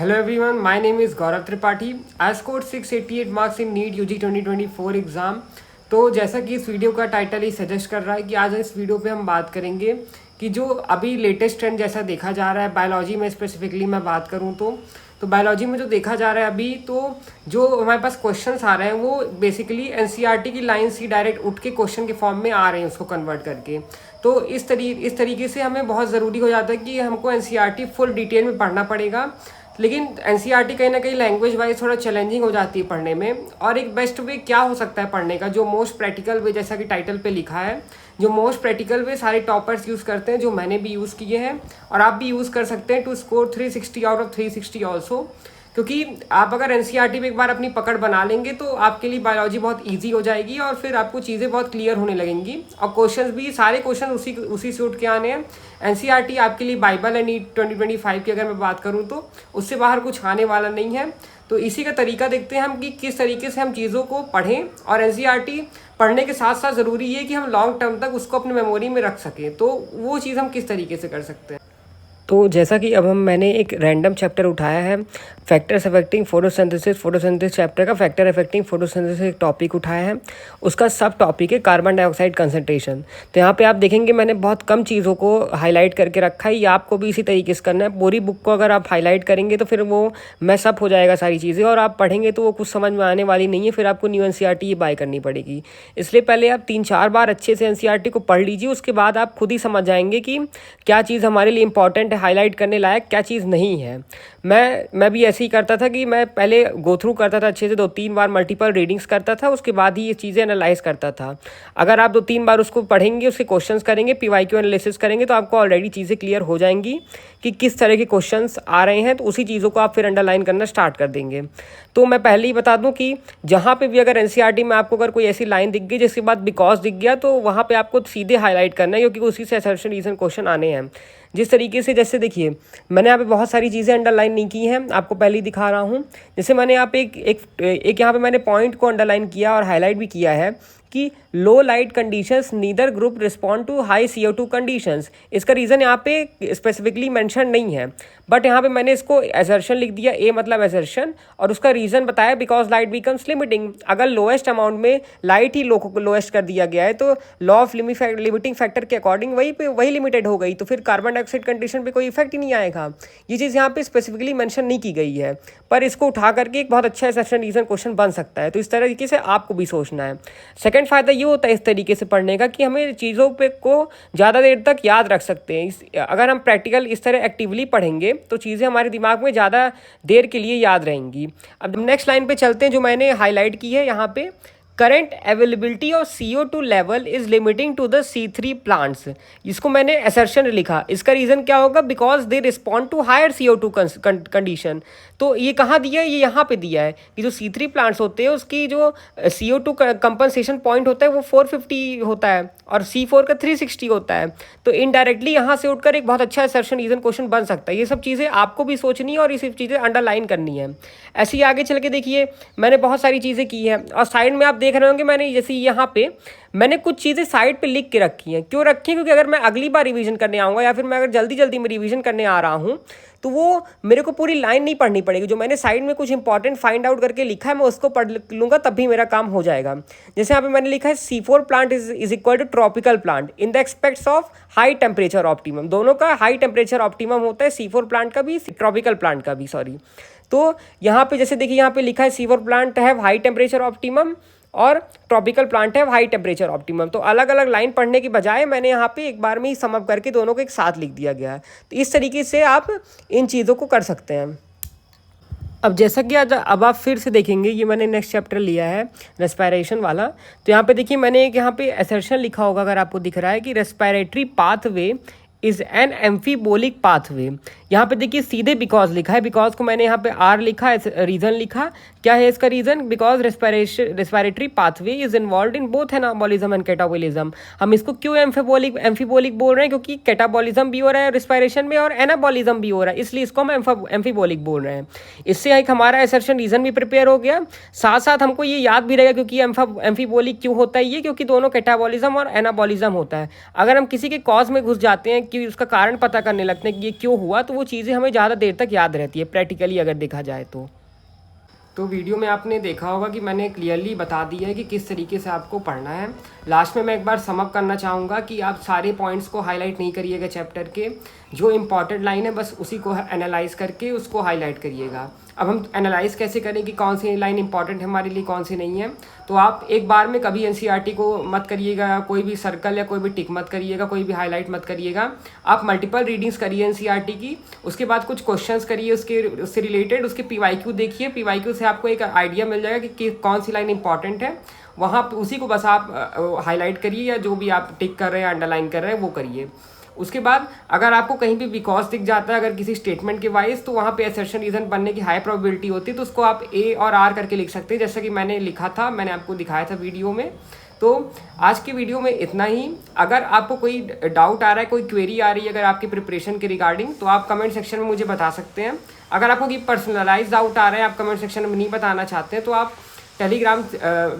Hello everyone, my name is Gaurav Tripathi. I scored 688 marks in NEET UG 2024 exam. तो जैसा कि इस video का टाइटल ही suggest कर रहा है कि आज इस वीडियो पे हम बात करेंगे कि जो अभी लेटेस्ट ट्रेंड जैसा देखा जा रहा है बायोलॉजी में, स्पेसिफिकली मैं बात करूँ तो बायोलॉजी में जो देखा जा रहा है अभी, तो जो हमारे पास क्वेश्चंस आ रहे हैं वो बेसिकली एनसीईआरटी की लाइन से डायरेक्ट उठ के क्वेश्चन के फॉर्म में आ रहे हैं उसको कन्वर्ट करके। तो इस तरीके से हमें बहुत ज़रूरी हो जाता है कि हमको एनसीईआरटी फुल डिटेल में पढ़ना पड़ेगा। लेकिन एनसीईआरटी कहीं ना कहीं लैंग्वेज वाइज थोड़ा चैलेंजिंग हो जाती है पढ़ने में। और एक बेस्ट वे क्या हो सकता है पढ़ने का, जो मोस्ट प्रैक्टिकल वे, जैसा कि टाइटल पे लिखा है, जो मोस्ट प्रैक्टिकल वे सारे टॉपर्स यूज़ करते हैं, जो मैंने भी यूज़ किए हैं और आप भी यूज़ कर सकते हैं to score 360 out of 360 also. क्योंकि आप अगर एनसीईआरटी में एक बार अपनी पकड़ बना लेंगे तो आपके लिए बायोलॉजी बहुत इजी हो जाएगी और फिर आपको चीज़ें बहुत क्लियर होने लगेंगी। और क्वेश्चंस भी सारे क्वेश्चन उसी से उठ के आने हैं। एनसीईआरटी आपके लिए बाइबल है नीट 2025 की, अगर मैं बात करूं तो उससे बाहर कुछ आने वाला नहीं है। तो इसी का तरीका देखते हैं हम कि किस तरीके से हम चीज़ों को पढ़ें। और एनसीईआरटी पढ़ने के साथ साथ ज़रूरी ये कि हम लॉन्ग टर्म तक उसको अपनी मेमोरी में रख सकें। तो वो चीज़ हम किस तरीके से कर सकते हैं। तो जैसा कि अब मैंने एक रैंडम चैप्टर उठाया है, फैक्टर्स अफेक्टिंग फोटोसिंथेसिस चैप्टर का फैक्टर अफेक्टिंग फोटोसिंथेसिस एक टॉपिक उठाया है। उसका सब टॉपिक है कार्बन डाइऑक्साइड कंसंट्रेशन। तो यहाँ पे आप देखेंगे मैंने बहुत कम चीज़ों को हाईलाइट करके रखा है। ये आपको भी इसी तरीके से करना है। पूरी बुक को अगर आप हाईलाइट करेंगे तो फिर वो मैसअप हो जाएगा सारी चीज़ें, और आप पढ़ेंगे तो वो कुछ समझ में आने वाली नहीं है। फिर आपको न्यू एनसीईआरटी ये बाय करनी पड़ेगी। इसलिए पहले आप 3-4 बार अच्छे से एनसीईआरटी को पढ़ लीजिए, उसके बाद आप खुद ही समझ जाएंगे कि क्या चीज़ हमारे लिए इंपॉर्टेंट है, हाईलाइट करने लायक क्या चीज़ नहीं है। मैं भी ऐसे ही करता था कि मैं पहले गो थ्रू करता था अच्छे से, 2-3 बार मल्टीपल रीडिंग्स करता था, उसके बाद ही ये चीज़ें एनालाइज करता था। अगर आप 2-3 बार उसको पढ़ेंगे, उसके क्वेश्चंस करेंगे, पीवाईक्यू एनालिसिस करेंगे, तो आपको ऑलरेडी चीज़ें क्लियर हो जाएंगी कि किस तरह के क्वेश्चंस आ रहे हैं। तो उसी चीज़ों को आप फिर अंडरलाइन करना स्टार्ट कर देंगे। तो मैं पहले ही बता दूं कि जहाँ पे भी अगर एनसीईआरटी में आपको अगर कोई ऐसी लाइन दिख गई जिसके बाद बिकॉज दिख गया, तो वहाँ पे आपको सीधे हाईलाइट करना है, क्योंकि उसी से असर्शन रीजन क्वेश्चन आने हैं। जिस तरीके से, जैसे देखिए मैंने यहाँ पे बहुत सारी चीज़ें अंडरलाइन नहीं की हैं, आपको पहले ही दिखा रहा हूँ। जैसे मैंने यहाँ पे एक यहाँ पे मैंने पॉइंट को अंडरलाइन किया और हाईलाइट भी किया है कि low light conditions neither group respond to high CO2 conditions. इसका रीज़न यहाँ पे स्पेसिफिकली मेंशन नहीं है, बट यहाँ पे मैंने इसको एसर्शन लिख दिया, ए मतलब एसर्शन, और उसका रीज़न बताया बिकॉज लाइट बिकम्स लिमिटिंग। अगर लोएस्ट अमाउंट में लाइट ही लोएस्ट कर दिया गया है तो लॉ ऑफ लिमिटिंग फैक्टर के अकॉर्डिंग वही लिमिटेड हो गई, तो फिर कार्बन डाइऑक्साइड कंडीशन पे कोई इफेक्ट ही नहीं आएगा। ये चीज़ यहाँ पे स्पेसिफिकली मेंशन नहीं की गई है, पर इसको उठा करके एक बहुत अच्छा एसर्शन रीज़न क्वेश्चन बन सकता है। तो इस तरीके से आपको भी सोचना है। सेकंड फ़ायदा ये होता है इस तरीके से पढ़ने का कि हमें चीज़ों पे को ज़्यादा देर तक याद रख सकते हैं। अगर हम प्रैक्टिकल इस तरह एक्टिवली पढ़ेंगे तो चीज़ें हमारे दिमाग में ज़्यादा देर के लिए याद रहेंगी। अब नेक्स्ट लाइन पे चलते हैं, जो मैंने हाईलाइट की है यहाँ पे, current availability of CO2 level is limiting to the C3 plants. इसको मैंने असर्शन लिखा। इसका रीज़न क्या होगा, because they respond to higher CO2 condition. तो ये कहाँ दिया है, ये यहाँ पे दिया है कि जो C3 प्लांट्स होते हैं उसकी जो CO2 कंपनसेशन पॉइंट होता है वो 450 होता है और C4 का 360 होता है। तो इनडायरेक्टली यहाँ से उठकर एक बहुत अच्छा असर्शन रीज़न क्वेश्चन बन सकता है। ये सब चीज़ें आपको भी सोचनी है और ये सब चीज़ें अंडरलाइन करनी है। ऐसे ही आगे चल के देखिए मैंने बहुत सारी चीज़ें की हैं, और साइड में आप देख रहे होंगे मैंने जैसे यहाँ पे मैंने कुछ चीज़ें साइड पे लिख के रखी हैं। क्यों रखी हैं, क्योंकि अगर मैं अगली बार रिवीजन करने आऊँगा या फिर मैं अगर जल्दी में रिवीजन करने आ रहा हूँ तो वो मेरे को पूरी लाइन नहीं पढ़नी पड़ेगी। जो मैंने साइड में कुछ इंपॉर्टेंट फाइंड आउट करके लिखा है मैं उसको पढ़ लूँगा, तब भी मेरा काम हो जाएगा। जैसे यहाँ पे मैंने लिखा है C4 plant is equal to tropical plant in the expects of high temperature optimum. दोनों का हाई टेम्परेचर ऑप्टिमम होता है, C4 प्लांट का भी, ट्रॉपिकल प्लांट का भी, सॉरी। तो यहाँ पे जैसे देखिए यहाँ पे लिखा है C4 प्लांट है हाई टेम्परेचर ऑप्टिमम और ट्रॉपिकल प्लांट है हाई टेम्परेचर ऑप्टिमम। तो अलग अलग लाइन पढ़ने की बजाय मैंने यहाँ पे एक बार में ही सम अप करके दोनों को एक साथ लिख दिया गया है। तो इस तरीके से आप इन चीज़ों को कर सकते हैं। अब जैसा कि अब आप फिर से देखेंगे, ये मैंने नेक्स्ट चैप्टर लिया है रेस्पिरेशन वाला। तो यहाँ पे देखिए मैंने एक यहाँ पे असर्शन लिखा होगा, अगर आपको दिख रहा है कि respiratory pathway is an एम्फीबोलिक pathway. यहाँ पे देखिए सीधे बिकॉज लिखा है, बिकॉज को मैंने यहाँ पे आर लिखा, रीज़न लिखा। क्या है इसका reason, because respiratory pathway is involve in both anabolism and catabolism. हम इसको क्यों एम्फीबोलिक बोल रहे हैं, क्योंकि कैटाबॉलिज्म भी हो रहा है रेस्पिरेशन में और एनाबॉलिज्म भी हो रहा है, इसलिए इसको हम एम्फीबोलिक बोल रहे हैं। इससे एक हमारा असर्शन रीज़न भी प्रिपेयर हो गया, साथ साथ हमको ये याद भी रहेगा क्योंकि एम्फीबोलिक क्यों होता है ये, क्योंकि दोनों कैटाबॉलिज्म और एनाबॉलिज्म होता है। अगर हम किसी के कॉज में घुस जाते हैं कि उसका कारण पता करने लगते हैं कि ये क्यों हुआ, तो वो चीज़ें हमें ज़्यादा देर तक याद रहती है प्रैक्टिकली अगर देखा जाए तो वीडियो में आपने देखा होगा कि मैंने क्लियरली बता दिया है कि किस तरीके से आपको पढ़ना है। लास्ट में मैं एक बार समअप करना चाहूँगा कि आप सारे पॉइंट्स को हाईलाइट नहीं करिएगा चैप्टर के, जो इम्पॉर्टेंट लाइन है बस उसी को एनालाइज करके उसको हाईलाइट करिएगा। अब हम एनालाइज कैसे करें कि कौन सी लाइन इंपॉर्टेंट है हमारे लिए, कौन सी नहीं है। तो आप एक बार में कभी एनसीईआरटी को मत करिएगा, कोई भी सर्कल या कोई भी टिक मत करिएगा, कोई भी हाईलाइट मत करिएगा। आप मल्टीपल रीडिंग्स करिए एनसीईआरटी की, उसके बाद कुछ क्वेश्चंस करिए उससे रिलेटेड, उसके पीवाईक्यू देखिए। पीवाईक्यू से आपको एक आइडिया मिल जाएगा कि कौन सी लाइन इंपॉर्टेंट है, वहाँ उसी को बस आप हाईलाइट करिए या जो भी आप टिक कर रहे हैं अंडरलाइन कर रहे हैं वो करिए। उसके बाद अगर आपको कहीं भी बिकॉज दिख जाता है अगर किसी स्टेटमेंट के वाइज, तो वहाँ पे असर्शन रीजन बनने की हाई प्रोबेबिलिटी होती है, तो उसको आप ए और आर करके लिख सकते हैं, जैसा कि मैंने लिखा था, मैंने आपको दिखाया था वीडियो में। तो आज की वीडियो में इतना ही। अगर आपको कोई डाउट आ रहा है, कोई क्वेरी आ रही है अगर आपकी प्रिपरेशन के रिगार्डिंग, तो आप कमेंट सेक्शन में मुझे बता सकते हैं। अगर आपको कोई पर्सनलाइज डाउट आ रहा है, आप कमेंट सेक्शन में नहीं बताना चाहते हैं, तो आप टेलीग्राम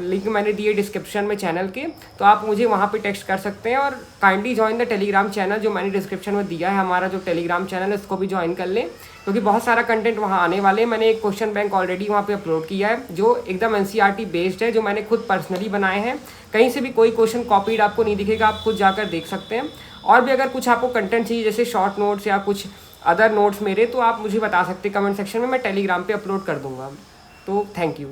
लिंक मैंने दिए डिस्क्रिप्शन में चैनल के, तो आप मुझे वहाँ पे टेक्स्ट कर सकते हैं। और kindly join the Telegram channel जो मैंने डिस्क्रिप्शन में दिया है, हमारा जो टेलीग्राम चैनल है उसको भी ज्वाइन कर लें, क्योंकि बहुत सारा कंटेंट वहाँ आने वाले हैं। मैंने एक क्वेश्चन बैंक ऑलरेडी वहाँ पे अपलोड किया है जो एकदम एनसीईआरटी बेस्ड है, जो मैंने खुद पर्सनली बनाए हैं। कहीं से भी कोई क्वेश्चन कॉपीड आपको नहीं दिखेगा, आप खुद जाकर देख सकते हैं। और भी अगर कुछ आपको कंटेंट चाहिए जैसे शॉर्ट नोट्स या कुछ अदर नोट्स मेरे, तो आप मुझे बता सकते हैं कमेंट सेक्शन में, मैं टेलीग्राम पे अपलोड कर दूंगा। तो थैंक यू।